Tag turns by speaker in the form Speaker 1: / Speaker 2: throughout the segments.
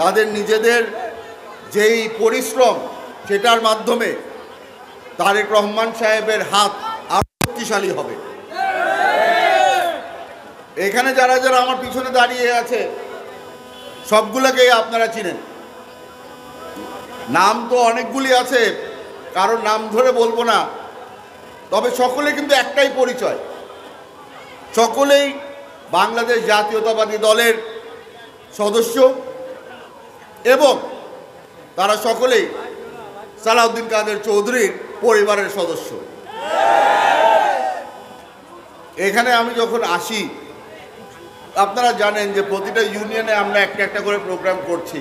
Speaker 1: তাদের নিজেদের যেই পরিশ্রম সেটার মাধ্যমে তারেক রহমান সাহেবের হাত আরো শক্তিশালী হবে। এখানে যারা যারা আমার পিছনে দাঁড়িয়ে আছে সবগুলোকেই আপনারা চিনেন। নাম তো অনেকগুলি আছে, কারোর নাম ধরে বলবো না, তবে সকলে কিন্তু একটাই পরিচয়, সকলেই বাংলাদেশ জাতীয়তাবাদী দলের সদস্য এবং তারা সকলেই সালাউদ্দিন কাদের চৌধুরীর পরিবারের সদস্য। এখানে আমি যখন আসি, আপনারা জানেন যে প্রতিটা ইউনিয়নে আমরা একটা একটা করে প্রোগ্রাম করছি।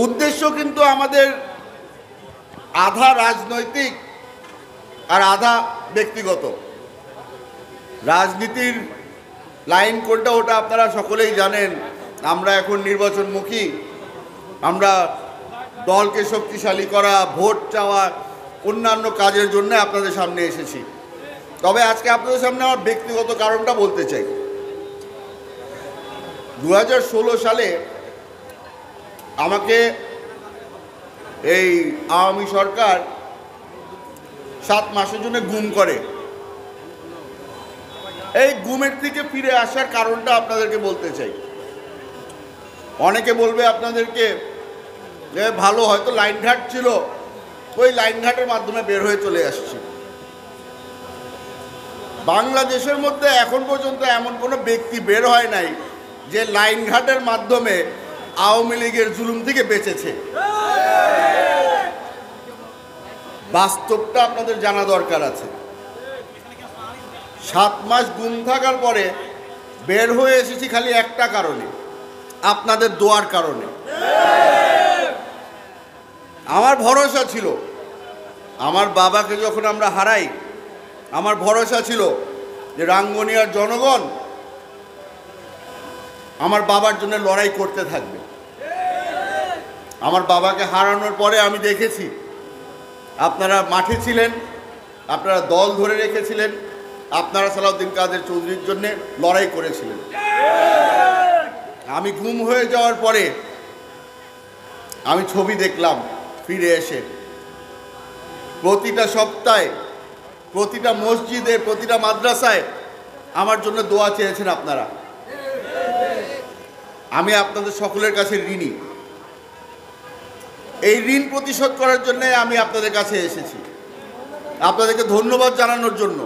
Speaker 1: উদ্দেশ্য কিন্তু আমাদের আধা রাজনৈতিক আর আধা ব্যক্তিগত। রাজনীতির লাইন কোনটা ওটা আপনারা সকলেই জানেন। আমরা এখন নির্বাচনমুখী, আমরা দলকে শক্তিশালী করা, ভোট চাওয়া, অন্যান্য কাজের জন্য আপনাদের সামনে এসেছি। তবে আজকে আপনাদের সামনে আমার ব্যক্তিগত কারণটা বলতে চাই। 2016 সালে আমাকে এই আওয়ামী সরকার 7 মাসের জন্য গুম করে। এই গুমের থেকে ফিরে আসার কারণটা আপনাদেরকে বলতে চাই। অনেকে বলবে আপনাদেরকে যে ভালো, হয়তো লাইনঘাট ছিল, ওই লাইনঘাটের মাধ্যমে বের হয়ে চলে আসছি। বাংলাদেশের মধ্যে এখন পর্যন্ত এমন কোনো ব্যক্তি বের হয় নাই যে লাইনঘাটের মাধ্যমে আওয়ামী লীগের জুলুম থেকে বেঁচেছে। বাস্তবটা আপনাদের জানা দরকার আছে। 7 মাস গুম থাকার পরে বের হয়ে এসেছি খালি একটা কারণে, আপনাদের দোয়ার কারণে। আমার ভরসা ছিল, আমার বাবাকে যখন আমরা হারাই, আমার ভরসা ছিল যে রাঙ্গুনিয়ার জনগণ আমার বাবার জন্য লড়াই করতে থাকবে। আমার বাবাকে হারানোর পরে আমি দেখেছি আপনারা মাঠে ছিলেন, আপনারা দল ধরে রেখেছিলেন, আপনারা সালাউদ্দিন কাদের চৌধুরীর জন্য লড়াই করেছিলেন। আমি গুম হয়ে যাওয়ার পরে আমি ছবি দেখলাম ফিরে এসে, প্রতিটা সপ্তাহে, প্রতিটা মসজিদে, প্রতিটা মাদ্রাসায় আমার জন্য দোয়া চেয়েছেন আপনারা। আমি আপনাদের সকলের কাছে ঋণী। এই ঋণ পরিশোধ করার জন্য আমি আপনাদের কাছে এসেছি, আপনাদেরকে ধন্যবাদ জানানোর জন্য।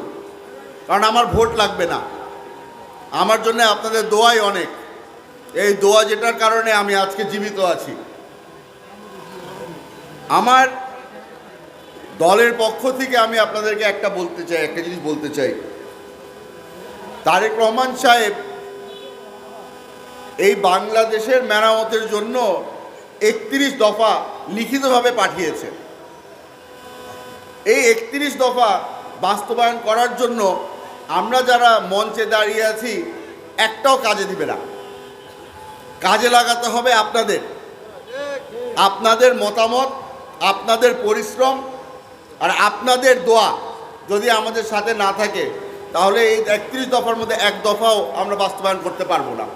Speaker 1: কারণ আমার ভোট লাগবে না, আমার জন্য আপনাদের দোয়াই অনেক। এই দোয়া যেটার কারণে আমি আজকে জীবিত আছি। আমার দলের পক্ষ থেকে আমি আপনাদেরকে একটা জিনিস বলতে চাই। তারেক রহমান সাহেব এই বাংলাদেশের মেরামতের জন্য 31 দফা লিখিতভাবে পাঠিয়েছেন। এই 31 দফা বাস্তবায়ন করার জন্য আমরা যারা মঞ্চে দাঁড়িয়ে আছি একটাও কাজে দিবে না। কাজে লাগাতে হবে আপনাদের, আপনাদের মতামত, আপনাদের পরিশ্রম আর আপনাদের দোয়া। যদি আমাদের সাথে না থাকে তাহলে এই 31 দফার মধ্যে এক দফাও আমরা বাস্তবায়ন করতে পারবো না।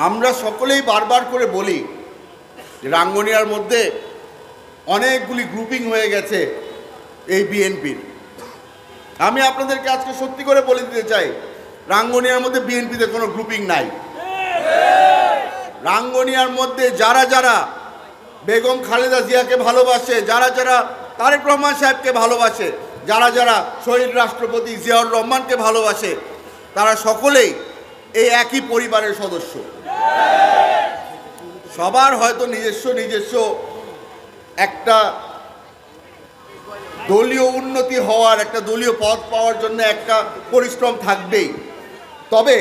Speaker 1: আমরা সকলেই বারবার করে বলি যে রাঙ্গুনিয়ার মধ্যে অনেকগুলি গ্রুপিং হয়ে গেছে এই বিএনপির। আমি আপনাদেরকে আজকে সত্যি করে বলে দিতে চাই, রাঙ্গুনিয়ার মধ্যে বিএনপিতে কোনো গ্রুপিং নাই। রাঙ্গুনিয়ার মধ্যে যারা যারা বেগম খালেদা জিয়াকে ভালোবাসে, যারা যারা তারেক রহমান সাহেবকে ভালোবাসে, যারা যারা শহীদ রাষ্ট্রপতি জিয়াউর রহমানকে ভালোবাসে, তারা সকলেই এই একই পরিবারের সদস্য। সবার হয়তো নিজস্ব একটা দলীয় উন্নতি হওয়ার, একটা দলীয় পদ পাওয়ার জন্য একটা পরিশ্রম থাকবেই। তবে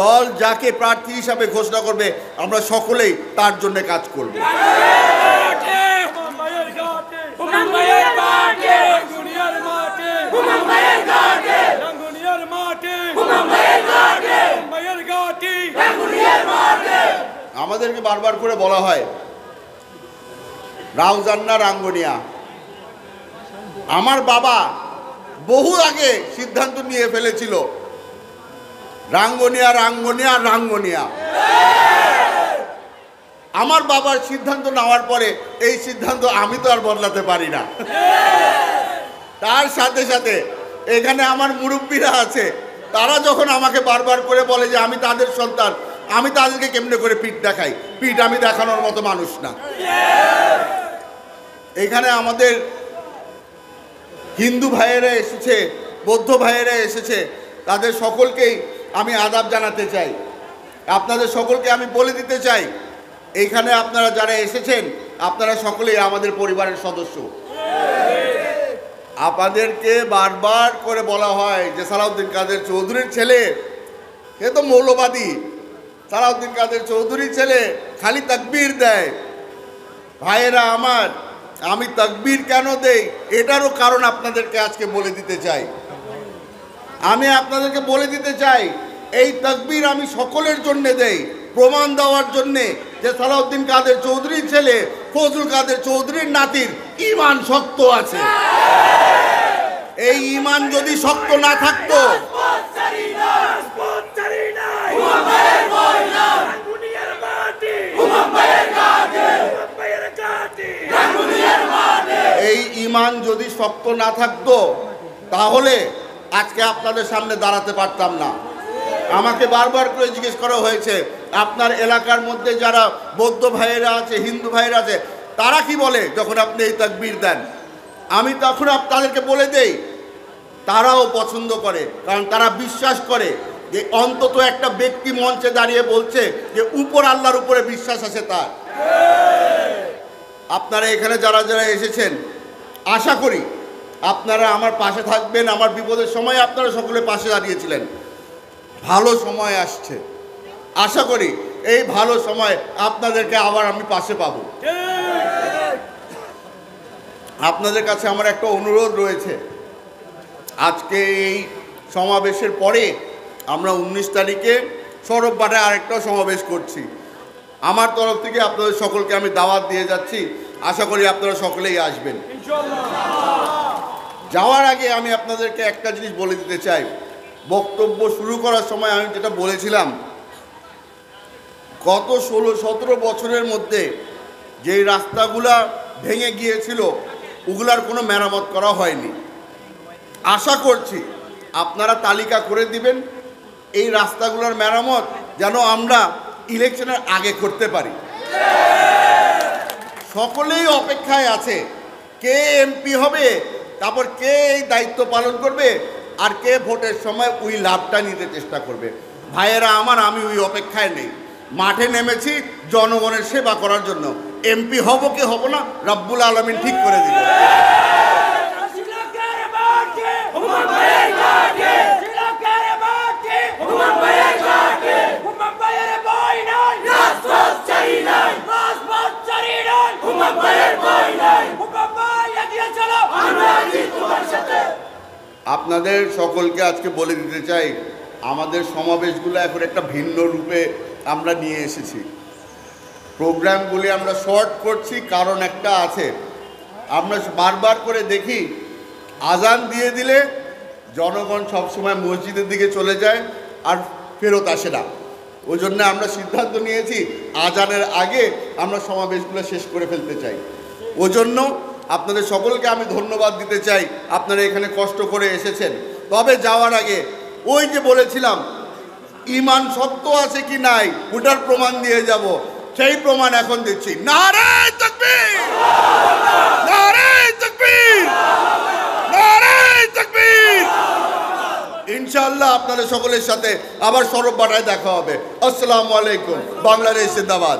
Speaker 1: দল যাকে প্রার্থী হিসাবে ঘোষণা করবে আমরা সকলেই তার জন্য কাজ করব। আমাদেরকে বারবার করে বলা হয় রাউজান্না রাঙ্গুনিয়া। আমার বাবা বহু আগে সিদ্ধান্ত নিয়ে ফেলেছিল, রাঙ্গুনিয়া রাঙ্গুনিয়া রাঙ্গুনিয়া। আমার বাবার সিদ্ধান্ত নেওয়ার পরে এই সিদ্ধান্ত আমি তো আর বদলাতে পারি না। তার সাথে সাথে এখানে আমার মুরব্বীরা আছে, তারা যখন আমাকে বারবার করে বলে যে আমি তাদের সন্তান, আমি তাদেরকে কেমনে করে পিঠ দেখাই, পিঠ আমি দেখানোর মতো মানুষ না। এখানে আমাদের হিন্দু ভাইয়েরা এসেছে, বৌদ্ধ ভাইয়েরা এসেছে, তাদের সকলকেই আমি আদাব জানাতে চাই। আপনাদের সকলকে আমি বলে দিতে চাই, এইখানে আপনারা যারা এসেছেন আপনারা সকলেই আমাদের পরিবারের সদস্য। আপনাদেরকে বারবার করে বলা হয় যে সালাউদ্দিন কাদের চৌধুরীর ছেলে, সে তো মৌলবাদী। সালাউদ্দিন কাদের চৌধুরীর ছেলে খালি তাকবীর দেয়। ভাইয়েরা আমার, আমি তাকবীর কেন দেই এটারও কারণ আপনাদেরকে আজকে বলে দিতে চাই। আমি আপনাদেরকে বলে দিতে চাই, এই তাকবীর আমি সকলের জন্য দেই, প্রমাণ দেওয়ার জন্যে যে সালাউদ্দিন কাদের চৌধুরীর ছেলে ফজলুল কাদের চৌধুরীর নাতির ঈমান শক্ত আছে। এই ঈমান যদি শক্ত না থাকতো, এই ঈমান যদি শক্ত না থাকতো তাহলে আজকে আপনাদের সামনে দাঁড়াতে পারতাম না। আমাকে বারবার করে জিজ্ঞেস করা হয়েছে, আপনার এলাকার মধ্যে যারা বৌদ্ধ ভাইয়েরা আছে, হিন্দু ভাইয়েরা আছে, তারা কি বলে যখন আপনি এই তাকবীর দেন? আমি তখন তাদেরকে বলে দেই, তারাও পছন্দ করে, কারণ তারা বিশ্বাস করে যে অন্তত একটা ব্যক্তি মঞ্চে দাঁড়িয়ে বলছে যে উপর আল্লাহর উপরে বিশ্বাস আছে তার। আপনারা এখানে যারা যারা এসেছেন, আশা করি আপনারা আমার পাশে থাকবেন। আমার বিপদের সময় আপনারা সকলে পাশে দাঁড়িয়েছিলেন। ভালো সময় আসছে, আশা করি এই ভালো সময় আপনাদেরকে আবার আমি পাশে পাব। আপনাদের কাছে আমার একটা অনুরোধ রয়েছে, আজকে এই সমাবেশের পরে আমরা 19 তারিখে সৌরভবাটে আরেকটাও সমাবেশ করছি। আমার তরফ থেকে আপনাদের সকলকে আমি দাওয়াত দিয়ে যাচ্ছি, আশা করি আপনারা সকলেই আসবেন। যাওয়ার আগে আমি আপনাদেরকে একটা জিনিস বলে দিতে চাই। বক্তব্য শুরু করার সময় আমি যেটা বলেছিলাম, গত 16-17 বছরের মধ্যে যেই রাস্তাগুলা ভেঙে গিয়েছিল ওগুলার কোনো মেরামত করা হয়নি। আশা করছি আপনারা তালিকা করে দিবেন এই রাস্তাগুলোর মেরামত যেন আমরা ইলেকশনের আগে করতে পারি। সকলেই অপেক্ষায় আছে কে এমপি হবে, তারপর কে এই দায়িত্ব পালন করবে, আর কে ভোটের সময় ওই লাভটা নিতে চেষ্টা করবে। ভাইয়েরা আমার, আমি ওই অপেক্ষায় নেই। মাঠে নেমেছি জনগণের সেবা করার জন্য। এমপি হব কি হব না রব্বুল আলামিন ঠিক করে দিবে। আপনাদের সকলকে আজকে বলে দিতে চাই, আমাদের সমাবেশগুলো এখন একটা ভিন্ন রূপে আমরা নিয়ে এসেছি। প্রোগ্রামগুলি আমরা শর্ট করছি, কারণ একটা আছে, আমরা বারবার করে দেখি আজান দিয়ে দিলে জনগণ সবসময় মসজিদের দিকে চলে যায় আর ফেরত আসে না। ওই জন্য আমরা সিদ্ধান্ত নিয়েছি আজানের আগে আমরা সমাবেশগুলো শেষ করে ফেলতে চাই। ওই জন্য আপনাদের সকলকে আমি ধন্যবাদ দিতে চাই, আপনারা এখানে কষ্ট করে এসেছেন। তবে যাওয়ার আগে ওই যে বলেছিলাম ঈমান শক্ত আছে কি নাই ওটার প্রমাণ দিয়ে যাব, সেই প্রমাণ এখন দিচ্ছি। নারে তাকবীর, নারে তাকবীর, নারে তাকবীর। ইনশাআল্লাহ আপনাদের সকলের সাথে আবার সৌরভবাটায় দেখা হবে। আসসালামু আলাইকুম। বাংলাদেশ জিন্দাবাদ।